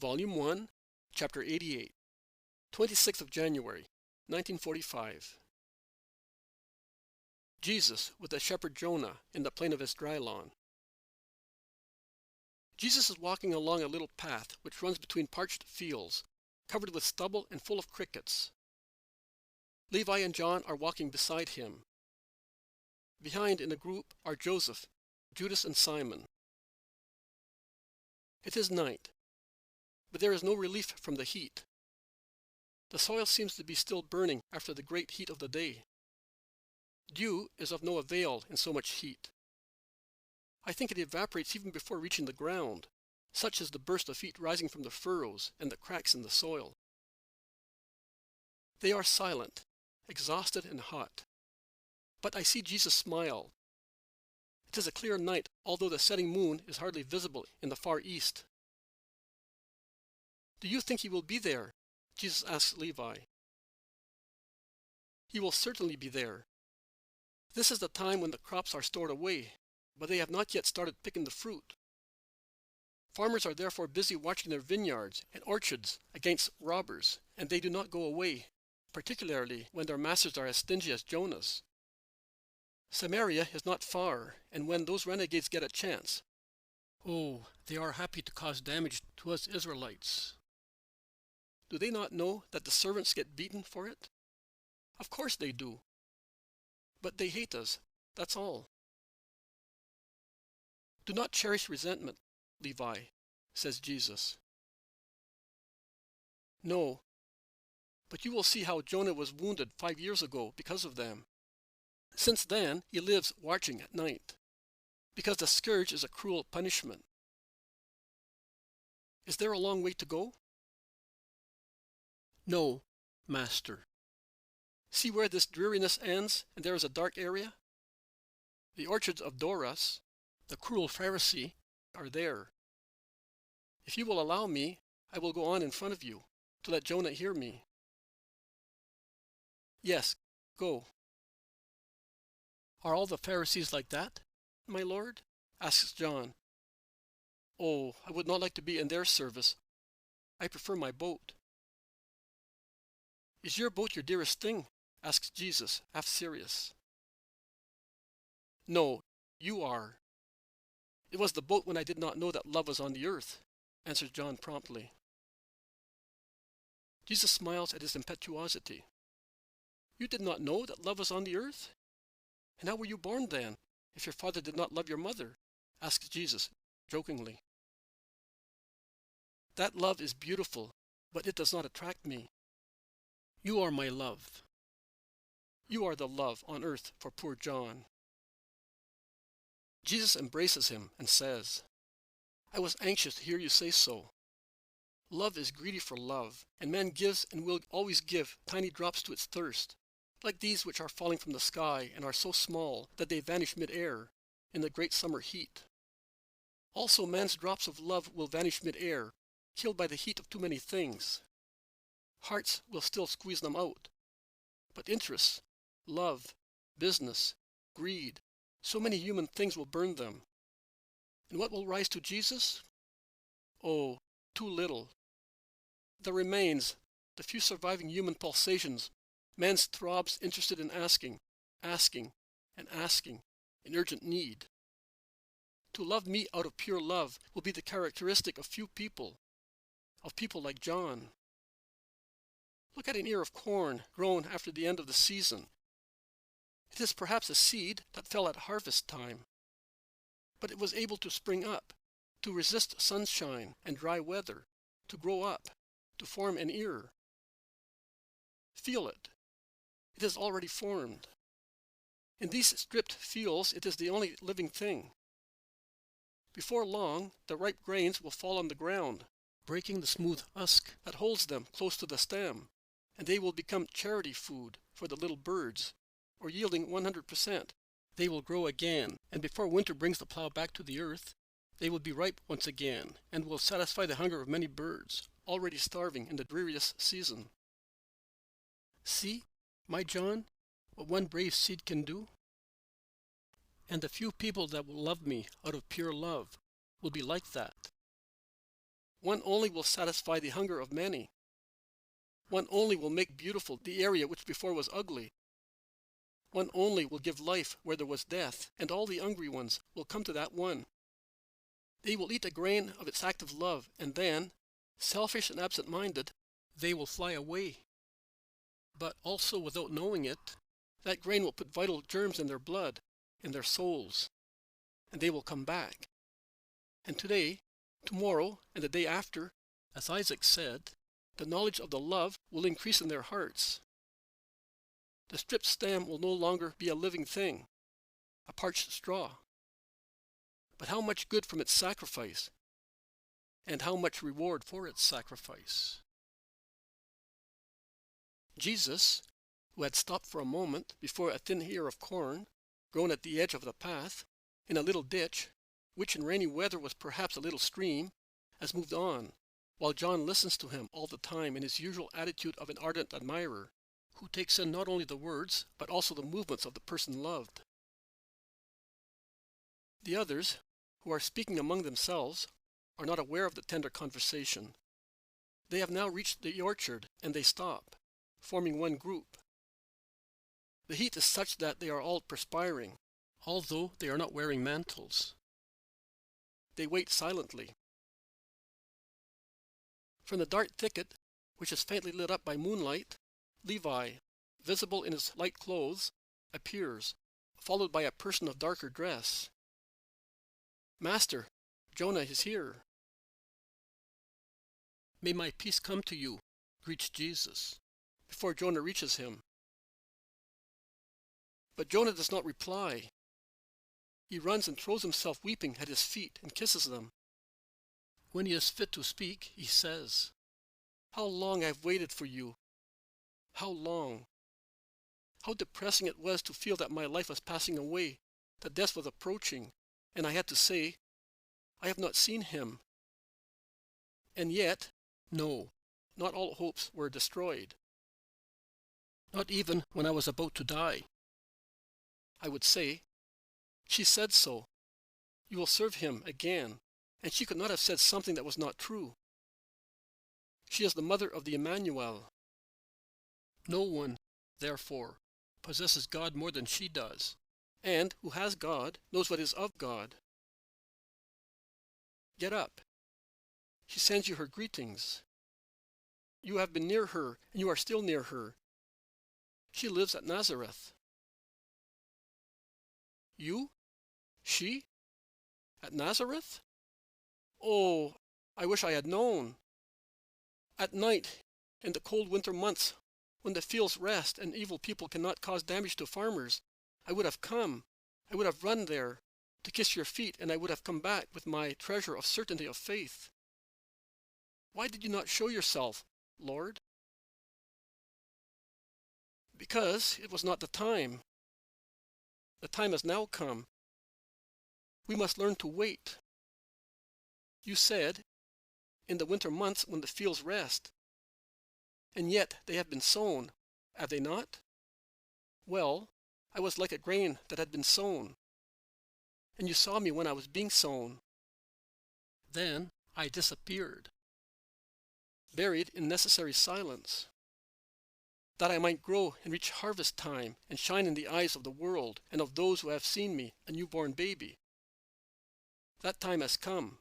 Volume 1, Chapter 88, 26th of January, 1945. Jesus with the shepherd Jonah in the plain of Esdraelon. Jesus is walking along a little path which runs between parched fields, covered with stubble and full of crickets. Levi and John are walking beside him. Behind in a group are Joseph, Judas, and Simon. It is night, but there is no relief from the heat. The soil seems to be still burning after the great heat of the day. Dew is of no avail in so much heat. I think it evaporates even before reaching the ground. Such is the burst of heat rising from the furrows and the cracks in the soil. They are silent, exhausted and hot. But I see Jesus smile. It is a clear night, although the setting moon is hardly visible in the far east. "Do you think he will be there?" Jesus asks Levi. "He will certainly be there. This is the time when the crops are stored away, but they have not yet started picking the fruit. Farmers are therefore busy watching their vineyards and orchards against robbers, and they do not go away, particularly when their masters are as stingy as Jonah's. Samaria is not far, and when those renegades get a chance, oh, they are happy to cause damage to us Israelites. Do they not know that the servants get beaten for it? Of course they do. But they hate us, that's all." "Do not cherish resentment, Levi," says Jesus. "No, but you will see how Jonah was wounded 5 years ago because of them. Since then, he lives watching at night, because the scourge is a cruel punishment. Is there a long way to go?" "No, Master. See where this dreariness ends, and there is a dark area? The orchards of Doras, the cruel Pharisee, are there. If you will allow me, I will go on in front of you, to let Jonah hear me." "Yes, go." "Are all the Pharisees like that, my Lord?" asks John. "Oh, I would not like to be in their service. I prefer my boat." "Is your boat your dearest thing?" asks Jesus, half serious. "No, you are. It was the boat when I did not know that love was on the earth," answers John promptly. Jesus smiles at his impetuosity. "You did not know that love was on the earth? And how were you born then, if your father did not love your mother?" asks Jesus, jokingly. "That love is beautiful, but it does not attract me. You are my love. You are the love on earth for poor John." Jesus embraces him and says, "I was anxious to hear you say so. Love is greedy for love, and man gives and will always give tiny drops to its thirst, like these which are falling from the sky and are so small that they vanish mid-air in the great summer heat. Also man's drops of love will vanish mid-air, killed by the heat of too many things. Hearts will still squeeze them out, but interests, love, business, greed, so many human things will burn them. And what will rise to Jesus? Oh, too little. There remains the few surviving human pulsations, man's throbs interested in asking, and asking, in urgent need. To love me out of pure love will be the characteristic of few people, of people like John. Look at an ear of corn grown after the end of the season. It is perhaps a seed that fell at harvest time, but it was able to spring up, to resist sunshine and dry weather, to grow up, to form an ear. Feel it. It is already formed. In these stripped fields, it is the only living thing. Before long, the ripe grains will fall on the ground, breaking the smooth husk that holds them close to the stem, and they will become charity food for the little birds, or yielding 100%. They will grow again, and before winter brings the plow back to the earth, they will be ripe once again, and will satisfy the hunger of many birds, already starving in the dreariest season. See, my John, what one brave seed can do? And the few people that will love me out of pure love will be like that. One only will satisfy the hunger of many. One only will make beautiful the area which before was ugly. One only will give life where there was death, and all the hungry ones will come to that one. They will eat a grain of its active love, and then, selfish and absent-minded, they will fly away. But also, without knowing it, that grain will put vital germs in their blood, in their souls, and they will come back. And today, tomorrow, and the day after, as Isaac said, the knowledge of the love will increase in their hearts. The stripped stem will no longer be a living thing, a parched straw. But how much good from its sacrifice, and how much reward for its sacrifice. Jesus, who had stopped for a moment before a thin ear of corn, grown at the edge of the path, in a little ditch, which in rainy weather was perhaps a little stream, has moved on, while John listens to him all the time in his usual attitude of an ardent admirer, who takes in not only the words, but also the movements of the person loved. The others, who are speaking among themselves, are not aware of the tender conversation. They have now reached the orchard, and they stop, forming one group. The heat is such that they are all perspiring, although they are not wearing mantles. They wait silently. From the dark thicket, which is faintly lit up by moonlight, Levi, visible in his light clothes, appears, followed by a person of darker dress. "Master, Jonah is here." "May my peace come to you," greets Jesus, before Jonah reaches him. But Jonah does not reply. He runs and throws himself weeping at his feet and kisses them. When he is fit to speak, he says, "How long I have waited for you! How long! How depressing it was to feel that my life was passing away, that death was approaching, and I had to say, 'I have not seen him.' And yet, no, not all hopes were destroyed. Not even when I was about to die. I would say, 'She said so. You will serve him again,' and she could not have said something that was not true. She is the mother of the Emmanuel. No one, therefore, possesses God more than she does, and who has God knows what is of God. Get up. She sends you her greetings. You have been near her, and you are still near her. She lives at Nazareth." "You? She? At Nazareth? Oh, I wish I had known. At night, in the cold winter months, when the fields rest and evil people cannot cause damage to farmers, I would have come. I would have run there to kiss your feet, and I would have come back with my treasure of certainty of faith. Why did you not show yourself, Lord?" "Because it was not the time. The time has now come. We must learn to wait. You said, in the winter months when the fields rest. And yet they have been sown, have they not? Well, I was like a grain that had been sown. And you saw me when I was being sown. Then I disappeared, buried in necessary silence, that I might grow and reach harvest time and shine in the eyes of the world and of those who have seen me, a newborn baby. That time has come.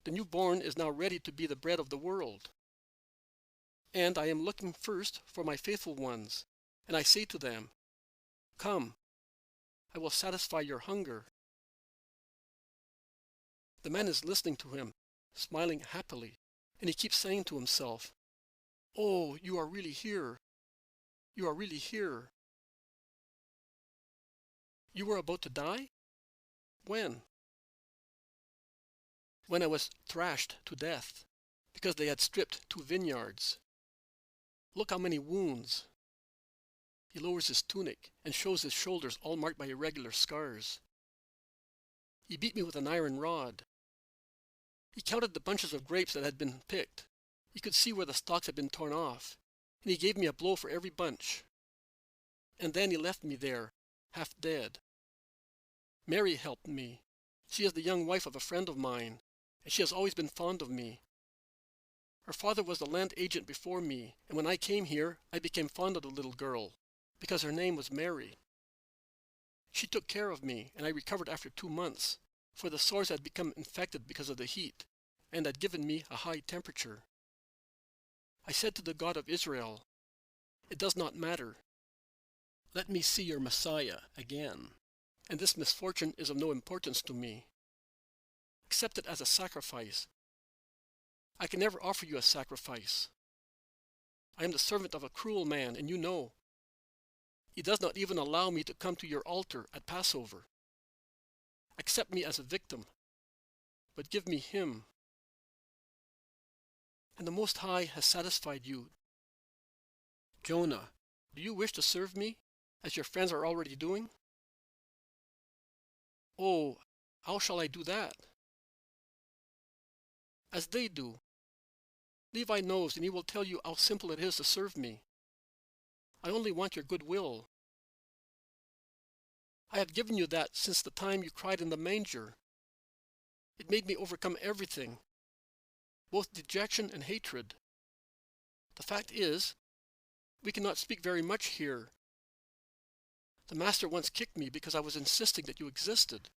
The newborn is now ready to be the bread of the world. And I am looking first for my faithful ones, and I say to them, 'Come, I will satisfy your hunger.'" The man is listening to him, smiling happily, and he keeps saying to himself, "Oh, you are really here. You are really here." "You were about to die? When?" "When I was thrashed to death, because they had stripped 2 vineyards. Look how many wounds." He lowers his tunic and shows his shoulders all marked by irregular scars. "He beat me with an iron rod. He counted the bunches of grapes that had been picked. He could see where the stalks had been torn off, and he gave me a blow for every bunch. And then he left me there, half dead. Mary helped me. She is the young wife of a friend of mine, and she has always been fond of me. Her father was the land agent before me, and when I came here, I became fond of the little girl, because her name was Mary. She took care of me, and I recovered after 2 months, for the sores had become infected because of the heat, and had given me a high temperature. I said to the God of Israel, "It does not matter. Let me see your Messiah again, and this misfortune is of no importance to me. Accept it as a sacrifice. I can never offer you a sacrifice. I am the servant of a cruel man, and you know. He does not even allow me to come to your altar at Passover. Accept me as a victim, but give me him. And the Most High has satisfied you. Jonah, do you wish to serve me, as your friends are already doing?" "Oh, how shall I do that?" "As they do. Levi knows, and he will tell you how simple it is to serve me. I only want your good will. I have given you that since the time you cried in the manger. It made me overcome everything, both dejection and hatred. The fact is, we cannot speak very much here. The master once kicked me because I was insisting that you existed.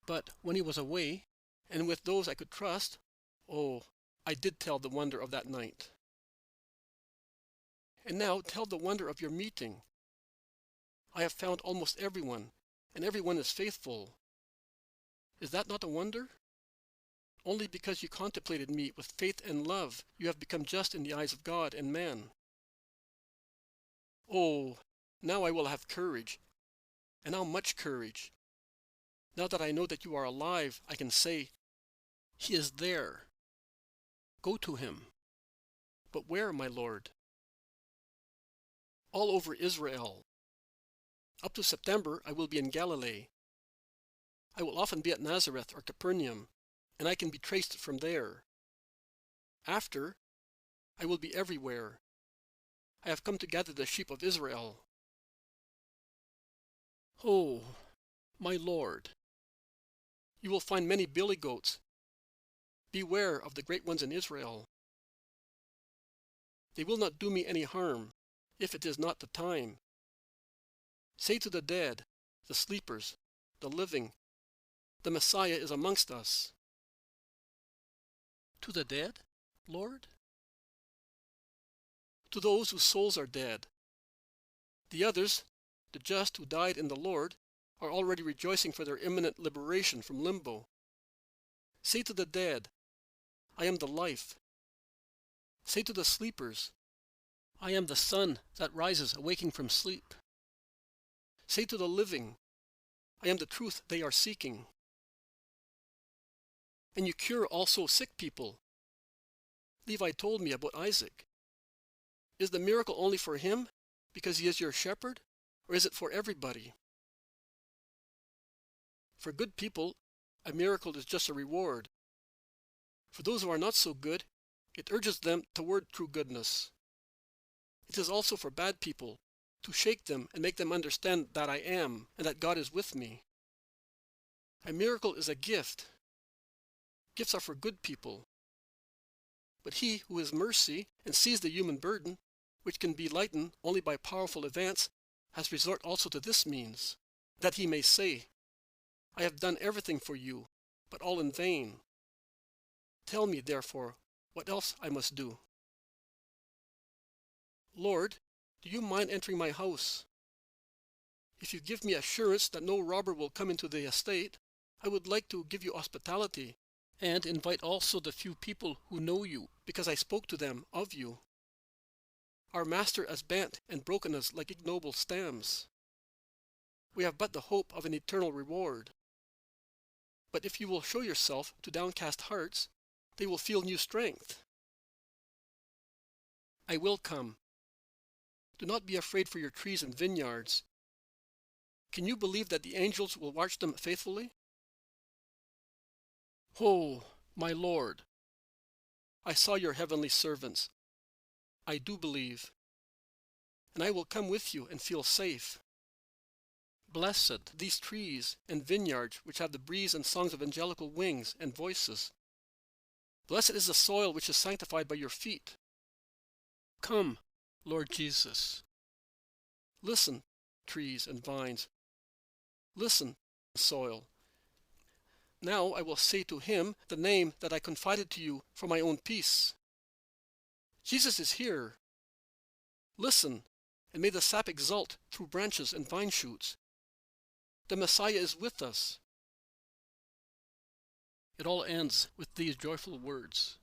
But when he was away, and with those I could trust, oh, I did tell the wonder of that night. And now tell the wonder of your meeting. I have found almost everyone, and everyone is faithful. Is that not a wonder? Only because you contemplated me with faith and love, you have become just in the eyes of God and man. Oh, now I will have courage, and how much courage! Now that I know that you are alive, I can say, 'He is there. Go to him.' But where, my Lord?" "All over Israel. Up to September, I will be in Galilee. I will often be at Nazareth or Capernaum, and I can be traced from there. After, I will be everywhere. I have come to gather the sheep of Israel." "Oh, my Lord, you will find many billy goats. Beware of the great ones in Israel. They will not do me any harm, if it is not the time. Say to the dead, the sleepers, the living, the Messiah is amongst us." "To the dead, Lord?" "To those whose souls are dead. The others, the just who died in the Lord, are already rejoicing for their imminent liberation from limbo. Say to the dead, 'I am the life.' Say to the sleepers, 'I am the sun that rises awaking from sleep.' Say to the living, 'I am the truth they are seeking.' And you cure also sick people. Levi told me about Isaac. Is the miracle only for him, because he is your shepherd, or is it for everybody? For good people, a miracle is just a reward. For those who are not so good, it urges them toward true goodness. It is also for bad people, to shake them and make them understand that I am, and that God is with me. A miracle is a gift. Gifts are for good people. But he who is mercy and sees the human burden, which can be lightened only by powerful events, has resort also to this means, that he may say, 'I have done everything for you, but all in vain. Tell me, therefore, what else I must do.' Lord, do you mind entering my house? If you give me assurance that no robber will come into the estate, I would like to give you hospitality, and invite also the few people who know you, because I spoke to them of you. Our master has bent and broken us like ignoble stems. We have but the hope of an eternal reward. But if you will show yourself to downcast hearts, they will feel new strength. I will come. Do not be afraid for your trees and vineyards. Can you believe that the angels will watch them faithfully? Oh, my Lord, I saw your heavenly servants. I do believe, and I will come with you and feel safe. Blessed these trees and vineyards which have the breeze and songs of angelical wings and voices. Blessed is the soil which is sanctified by your feet. Come, Lord Jesus. Listen, trees and vines. Listen, soil. Now I will say to him the name that I confided to you for my own peace. Jesus is here. Listen, and may the sap exult through branches and vine shoots. The Messiah is with us. It all ends with these joyful words.